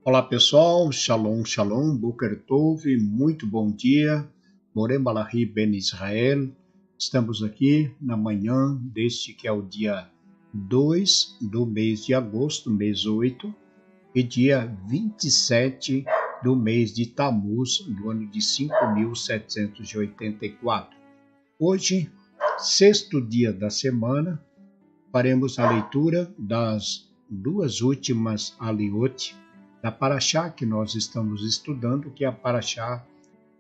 Olá pessoal, Shalom, Shalom, Boker Tov, muito bom dia, Morem Malachi Ben Israel. Estamos aqui na manhã deste que é o dia 2 do mês de agosto, mês 8, e dia 27 do mês de Tammuz, do ano de 5784. Hoje, sexto dia da semana, faremos a leitura das duas últimas aliot da Parashá que nós estamos estudando, que é a Parashá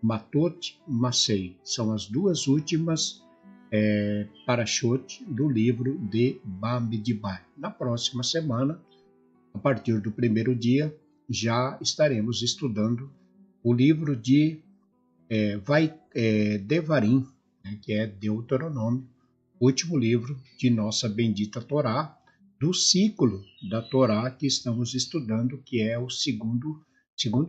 Matot Masei. São as duas últimas Parashot do livro de Bamidbar. Na próxima semana, a partir do primeiro dia, já estaremos estudando o livro de Devarim, que é Deuteronômio, último livro de nossa bendita Torá, do ciclo da Torá que estamos estudando, que é o segundo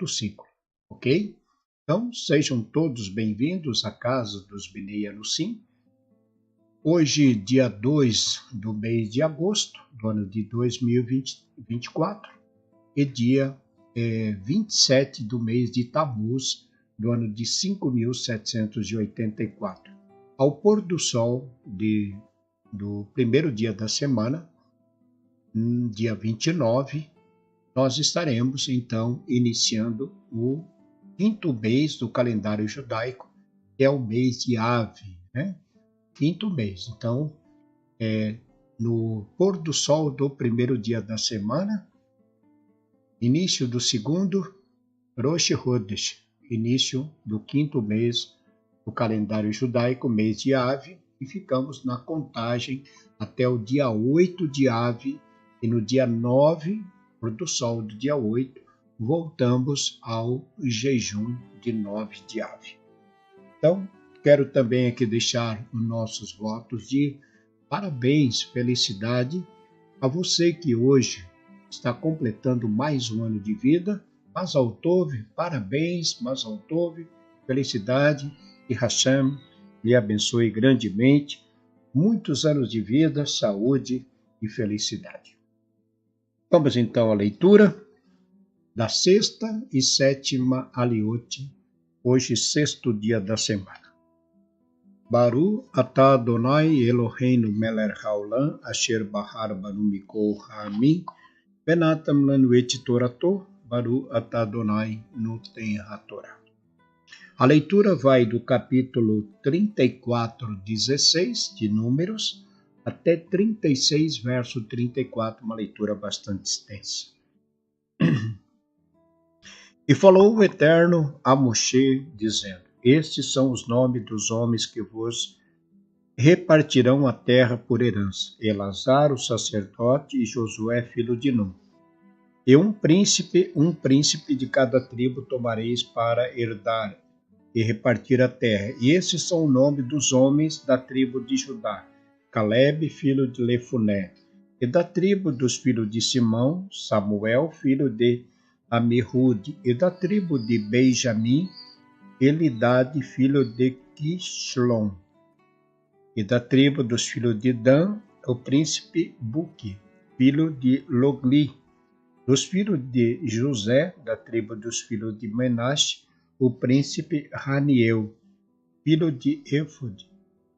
ciclo, ok? Então, sejam todos bem-vindos à casa dos Bnei Anusim. Hoje, dia 2 do mês de agosto, do ano de 2024, e dia 27 do mês de Tammuz, do ano de 5784. Ao pôr do sol do primeiro dia da semana, dia 29, nós estaremos, então, iniciando o quinto mês do calendário judaico, que é o mês de Ave, né? Quinto mês. Então, no pôr do sol do primeiro dia da semana, início do segundo, Rosh Chodesh, início do quinto mês do calendário judaico, mês de Ave, e ficamos na contagem até o dia 8 de Ave, e no dia 9, pôr do sol do dia 8, voltamos ao jejum de 9 de Ave. Então, quero também aqui deixar os nossos votos de parabéns, felicidade a você que hoje está completando mais um ano de vida. Mazal Tov, parabéns, Mazal Tov, felicidade, e Hashem lhe abençoe grandemente, muitos anos de vida, saúde e felicidade. Vamos então à leitura da sexta e sétima aliot, hoje sexto dia da semana. Baru atah Adonai Eloheinu melech haolam asher bahar banu mikol ha'amim venatam lanu et torato Baru atah Adonai noten hatorah. A leitura vai do capítulo 34:16 de Números até 36, verso 34, uma leitura bastante extensa. E falou o Eterno a Moshe, dizendo: Estes são os nomes dos homens que vos repartirão a terra por herança: Elazar, o sacerdote, e Josué, filho de Nun. E um príncipe de cada tribo tomareis para herdar e repartir a terra. E esses são o nome dos homens da tribo de Judá: Caleb, filho de Lefuné. E da tribo dos filhos de Simão, Samuel, filho de Amihude. E da tribo de Benjamim, Elidade, filho de Quislom. E da tribo dos filhos de Dan, o príncipe Buque, filho de Logli. Dos filhos de José, da tribo dos filhos de Menache, o príncipe Raniel, filho de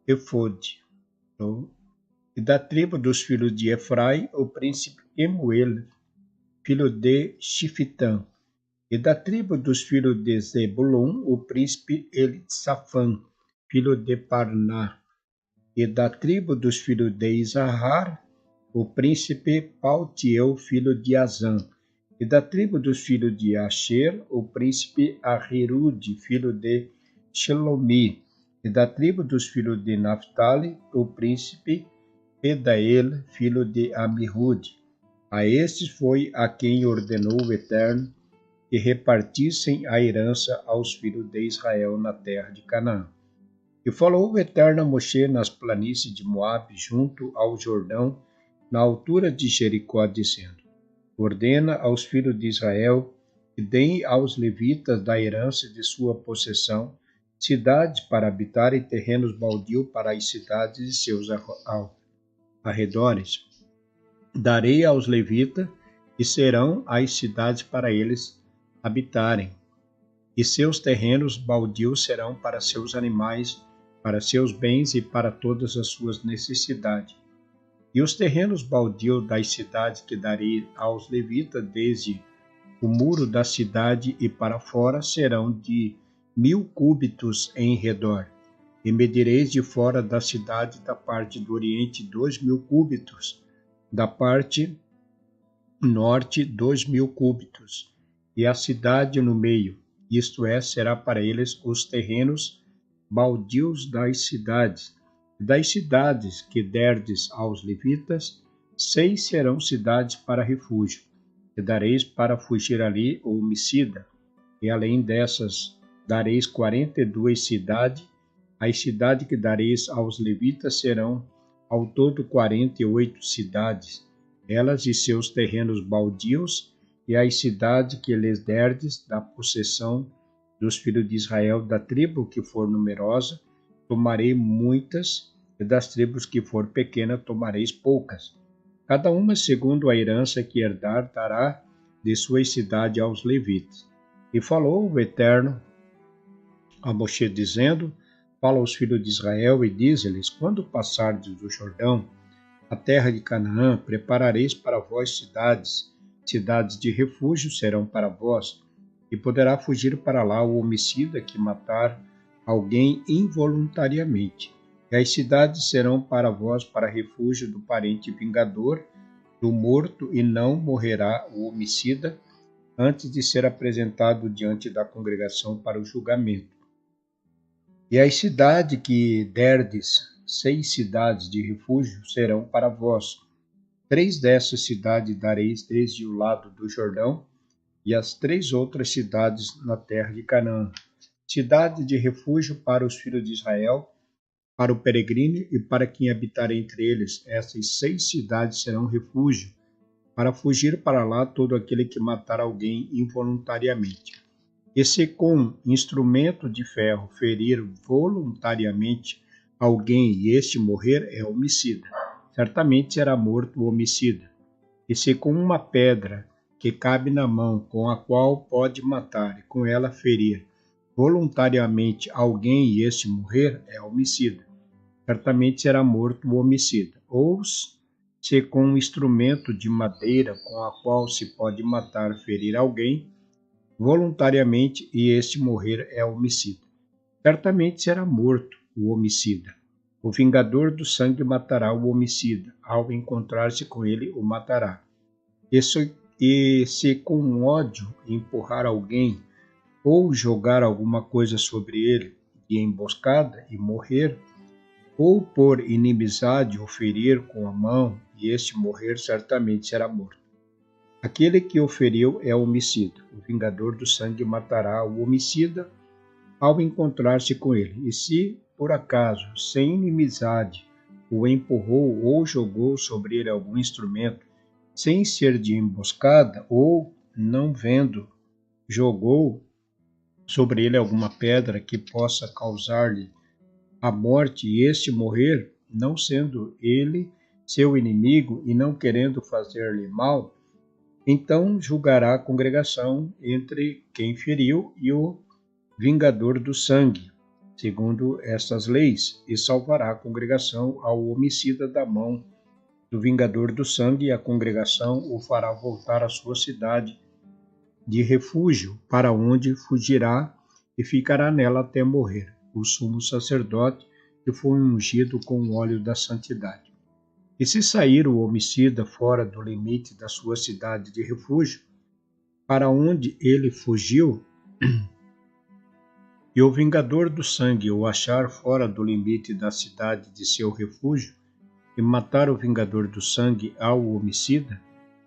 Efode. E da tribo dos filhos de Efraim, o príncipe Emuel, filho de Shifitã. E da tribo dos filhos de Zebulun, o príncipe Elisafã, filho de Parná. E da tribo dos filhos de Isahar, o príncipe Paltiel, filho de Azã. E da tribo dos filhos de Asher, o príncipe Ahirude, filho de Shelomi. E da tribo dos filhos de Naphtali, o príncipe Pedael, filho de Amihude. A estes foi a quem ordenou o Eterno que repartissem a herança aos filhos de Israel na terra de Canaã. E falou o Eterno a Moshe nas planícies de Moabe, junto ao Jordão, na altura de Jericó, dizendo: Ordena aos filhos de Israel que deem aos levitas da herança de sua possessão cidades para habitar e terrenos baldios para as cidades e seus arredores. Darei aos levitas e serão as cidades para eles habitarem. E seus terrenos baldios serão para seus animais, para seus bens e para todas as suas necessidades. E os terrenos baldios das cidades que darei aos levitas desde o muro da cidade e para fora serão de 1000 cúbitos em redor. E medireis de fora da cidade da parte do oriente 2000 cúbitos, da parte norte 2000 cúbitos, e a cidade no meio, isto é, será para eles os terrenos baldios das cidades. Das cidades que derdes aos levitas, 6 serão cidades para refúgio, e dareis para fugir ali o homicida, e além dessas dareis 42 cidades. As cidades que dareis aos levitas serão ao todo 48 cidades, elas e seus terrenos baldios, e as cidades que lhes derdes da possessão dos filhos de Israel, da tribo que for numerosa, tomarei muitas, e das tribos que for pequena, tomareis poucas. Cada uma segundo a herança que herdar, dará de sua cidade aos levitas. E falou o Eterno a Moshe, dizendo: fala aos filhos de Israel e diz-lhes: quando passardes do Jordão, a terra de Canaã, preparareis para vós cidades, cidades de refúgio serão para vós, e poderá fugir para lá o homicida que matar alguém involuntariamente. E as cidades serão para vós para refúgio do parente vingador do morto, e não morrerá o homicida antes de ser apresentado diante da congregação para o julgamento. E as cidades que derdes, 6 cidades de refúgio serão para vós. 3 dessas cidades dareis desde o lado do Jordão, e as 3 outras cidades na terra de Canaã. Cidade de refúgio para os filhos de Israel, para o peregrino e para quem habitar entre eles. Essas 6 cidades serão refúgio, para fugir para lá todo aquele que matar alguém involuntariamente. E se com instrumento de ferro ferir voluntariamente alguém e este morrer, é homicida. Certamente será morto o homicida. E se com uma pedra que cabe na mão, com a qual pode matar, e com ela ferir voluntariamente alguém e este morrer, é homicida. Certamente será morto o homicida. Ou se com um instrumento de madeira com a qual se pode matar, ferir alguém voluntariamente e este morrer, é homicida. Certamente será morto o homicida. O vingador do sangue matará o homicida, ao encontrar-se com ele, o matará. E se com ódio empurrar alguém ou jogar alguma coisa sobre ele de emboscada e morrer, ou por inimizade o ferir com a mão e este morrer, certamente será morto. Aquele que o feriu é homicida. O vingador do sangue matará o homicida ao encontrar-se com ele. E se, por acaso, sem inimizade, o empurrou ou jogou sobre ele algum instrumento, sem ser de emboscada, ou, não vendo, jogou sobre ele alguma pedra que possa causar-lhe a morte e este morrer, não sendo ele seu inimigo e não querendo fazer-lhe mal, então julgará a congregação entre quem feriu e o vingador do sangue, segundo estas leis, e salvará a congregação ao homicida da mão do vingador do sangue, e a congregação o fará voltar à sua cidade de refúgio, para onde fugirá e ficará nela até morrer, o sumo sacerdote que foi ungido com o óleo da santidade. E se sair o homicida fora do limite da sua cidade de refúgio, para onde ele fugiu, e o vingador do sangue o achar fora do limite da cidade de seu refúgio, e matar o vingador do sangue ao homicida,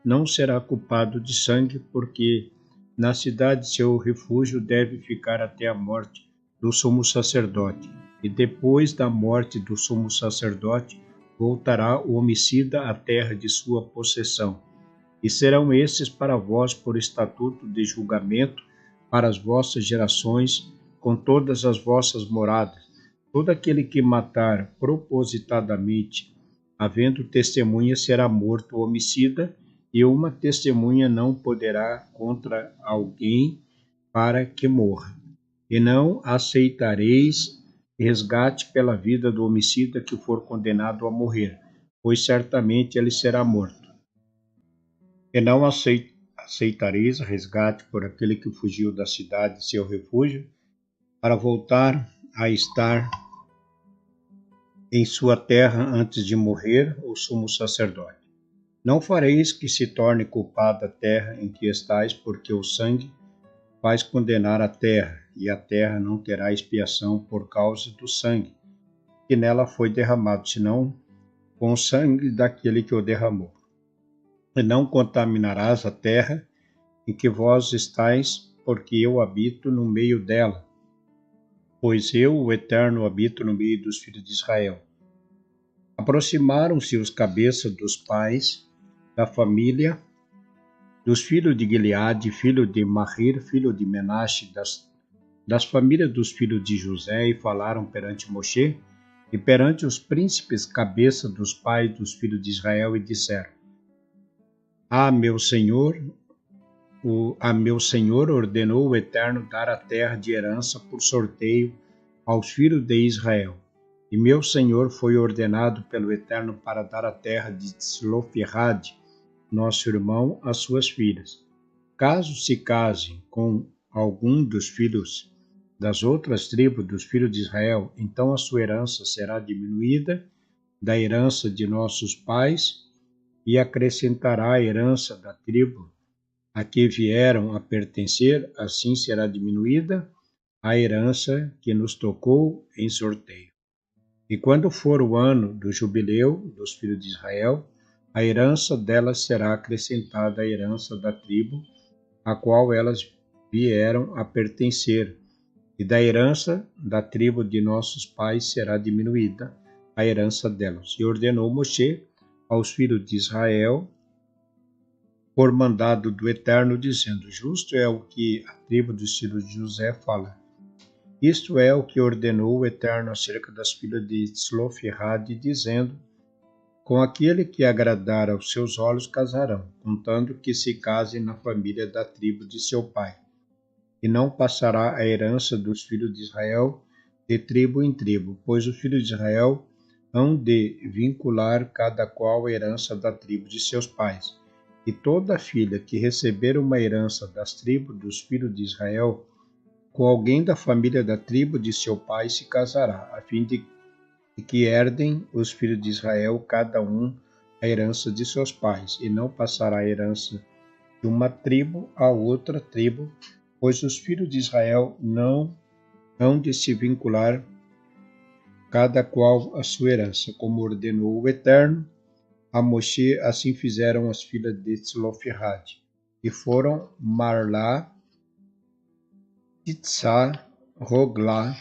não será culpado de sangue, porque na cidade de seu refúgio deve ficar até a morte do sumo sacerdote, e depois da morte do sumo sacerdote voltará o homicida à terra de sua possessão. E serão estes para vós por estatuto de julgamento para as vossas gerações, com todas as vossas moradas. Todo aquele que matar propositadamente, havendo testemunha, será morto o homicida, e uma testemunha não poderá contra alguém para que morra. E não aceitareis resgate pela vida do homicida que for condenado a morrer, pois certamente ele será morto. E não aceitareis resgate por aquele que fugiu da cidade de seu refúgio, para voltar a estar em sua terra antes de morrer o sumo sacerdote. Não fareis que se torne culpada a terra em que estais, porque o sangue faz condenar a terra, e a terra não terá expiação por causa do sangue que nela foi derramado, senão com o sangue daquele que o derramou. E não contaminarás a terra em que vós estáis, porque eu habito no meio dela, pois eu, o Eterno, habito no meio dos filhos de Israel. Aproximaram-se os cabeças dos pais da família dos filhos de Gileade, filho de Mahir, filho de Menashe, das famílias dos filhos de José, e falaram perante Moshe e perante os príncipes, cabeça dos pais dos filhos de Israel, e disseram: A meu Senhor ordenou o Eterno dar a terra de herança por sorteio aos filhos de Israel. E meu Senhor foi ordenado pelo Eterno para dar a terra de Tzlofehad, nosso irmão, às suas filhas. Caso se casem com algum dos filhos das outras tribos dos filhos de Israel, então a sua herança será diminuída da herança de nossos pais, e acrescentará a herança da tribo a que vieram a pertencer, assim será diminuída a herança que nos tocou em sorteio. E quando for o ano do jubileu dos filhos de Israel, a herança delas será acrescentada à herança da tribo a qual elas vieram a pertencer, e da herança da tribo de nossos pais será diminuída a herança delas. E ordenou Moshe aos filhos de Israel, por mandado do Eterno, dizendo: Justo é o que a tribo dos filhos de José fala. Isto é o que ordenou o Eterno acerca das filhas de Tzlofehad, dizendo: Com aquele que agradar aos seus olhos casarão, contando que se casem na família da tribo de seu pai. E não passará a herança dos filhos de Israel de tribo em tribo, pois os filhos de Israel hão de vincular cada qual a herança da tribo de seus pais. E toda filha que receber uma herança das tribos dos filhos de Israel, com alguém da família da tribo de seu pai se casará, a fim de que herdem os filhos de Israel, cada um, a herança de seus pais, e não passará a herança de uma tribo a outra tribo, pois os filhos de Israel não hão de se vincular, cada qual a sua herança, como ordenou o Eterno a Moshe. Assim fizeram as filhas de Tzlofehad, e foram Marlá, Titzá, Roglá,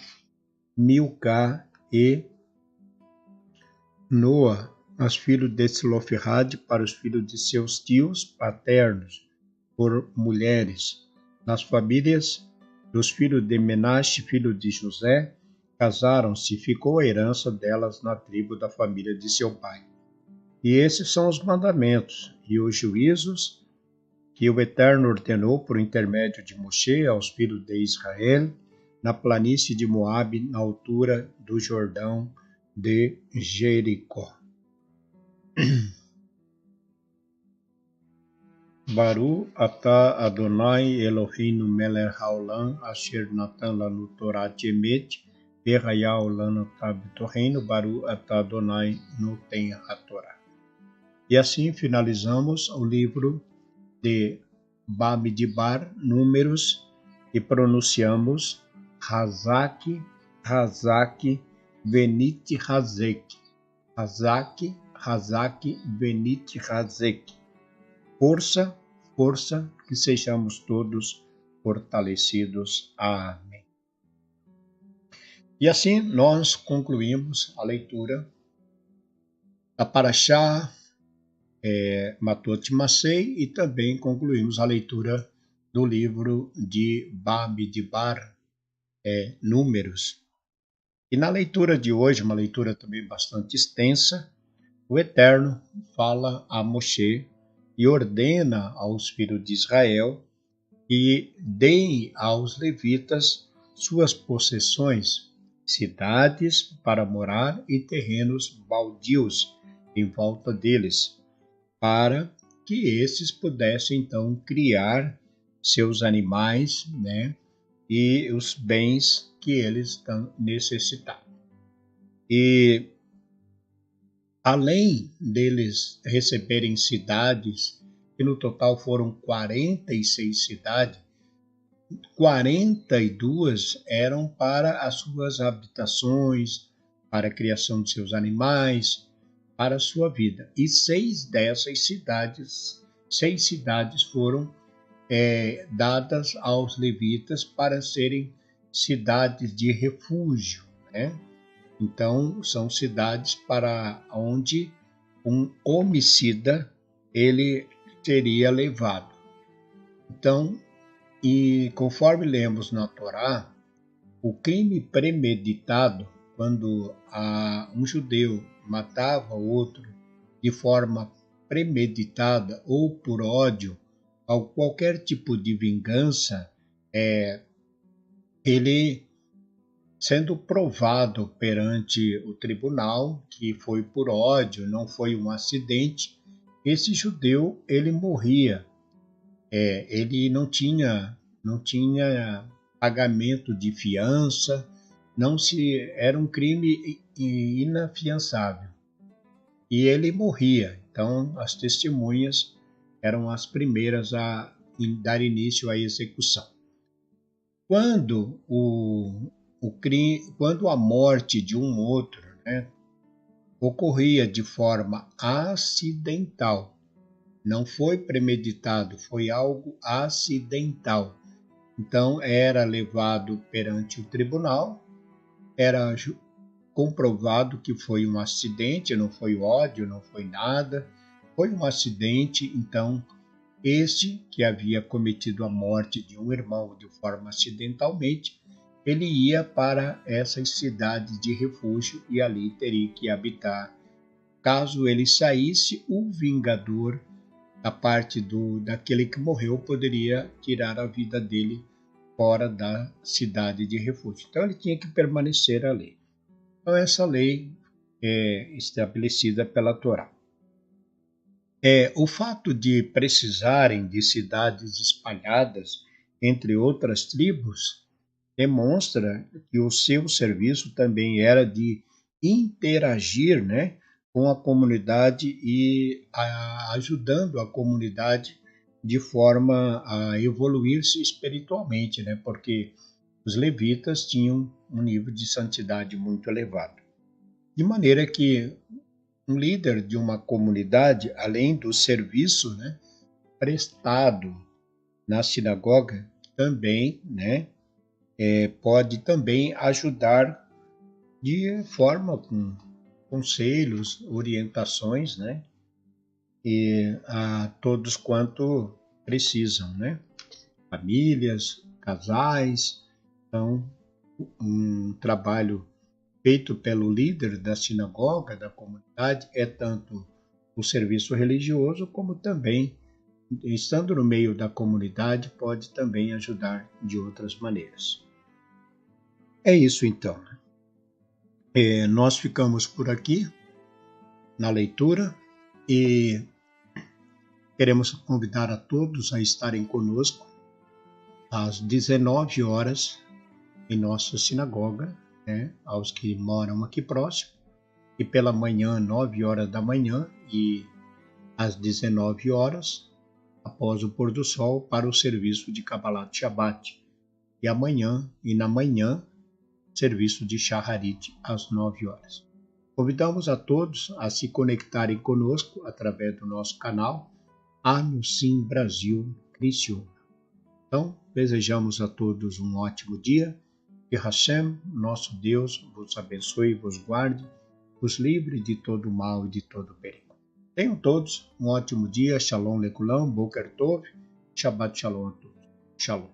Milcá e Noa, as filhas de Tzlofehad, para os filhos de seus tios paternos, por mulheres. Nas famílias dos filhos de Menashe, filho de José, casaram-se, e ficou a herança delas na tribo da família de seu pai. E esses são os mandamentos e os juízos que o Eterno ordenou por intermédio de Moshe aos filhos de Israel, na planície de Moabe, na altura do Jordão de Jericó. Baru atah Adonai Eloheinu melech haolam asher natan lanu Torat emet v'hayah lanu b'torreinu Baru atah Adonai noten haTorá. E assim finalizamos o livro de Bamidbar, Números, e pronunciamos Hazak, Hazak, Venit Hazek. Hazak, Hazak, Venit Hazek. Força, força, que sejamos todos fortalecidos. Amém. E assim nós concluímos a leitura da Parashá Matot Masei, e também concluímos a leitura do livro de Bamidbar, Números. E na leitura de hoje, uma leitura também bastante extensa, o Eterno fala a Moshe e ordena aos filhos de Israel que deem aos levitas suas possessões, cidades para morar e terrenos baldios em volta deles, para que esses pudessem então criar seus animais, né, e os bens que eles necessitavam. E além deles receberem cidades, que no total foram 46 cidades, 42 eram para as suas habitações, para a criação de seus animais, para a sua vida. E seis cidades foram dadas aos levitas para serem cidades de refúgio, né? Então, são cidades para onde um homicida ele seria levado. Então, e conforme lemos na Torá, o crime premeditado, quando um judeu matava outro de forma premeditada ou por ódio, ou qualquer tipo de vingança, ele sendo provado perante o tribunal que foi por ódio, não foi um acidente, esse judeu ele morria. Ele não tinha pagamento de fiança, não se era um crime inafiançável e ele morria. Então as testemunhas eram as primeiras a dar início à execução. Quando quando a morte de um outro, né, ocorria de forma acidental, não foi premeditado, foi algo acidental. Então era levado perante o tribunal, era comprovado que foi um acidente, não foi ódio, não foi nada, foi um acidente. Então este que havia cometido a morte de um irmão de forma acidentalmente, ele ia para essas cidades de refúgio e ali teria que habitar. Caso ele saísse, o vingador, da parte daquele que morreu, poderia tirar a vida dele fora da cidade de refúgio. Então ele tinha que permanecer ali. Então essa lei é estabelecida pela Torá. O fato de precisarem de cidades espalhadas entre outras tribos demonstra que o seu serviço também era de interagir, né, com a comunidade e ajudando a comunidade de forma a evoluir-se espiritualmente, né, porque os levitas tinham um nível de santidade muito elevado. De maneira que um líder de uma comunidade, além do serviço, né, prestado na sinagoga, também, né, pode também ajudar de forma com conselhos, orientações, né, e a todos quanto precisam, né, famílias, casais. Então, um trabalho feito pelo líder da sinagoga, da comunidade, é tanto o serviço religioso, como também, estando no meio da comunidade, pode também ajudar de outras maneiras. É isso então. Nós ficamos por aqui na leitura e queremos convidar a todos a estarem conosco às 19 horas em nossa sinagoga, né, aos que moram aqui próximo, e pela manhã, 9 horas da manhã, e às 19 horas, após o pôr do sol, para o serviço de Kabbalat Shabbat. E amanhã, e na manhã, serviço de Shacharit, às 9 horas. Convidamos a todos a se conectarem conosco através do nosso canal Anusim Brasil Criciúma. Então, desejamos a todos um ótimo dia. Que Hashem, nosso Deus, vos abençoe e vos guarde, vos livre de todo mal e de todo perigo. Tenham todos um ótimo dia. Shalom Lekulam, Boker Tov, Shabbat Shalom a todos. Shalom.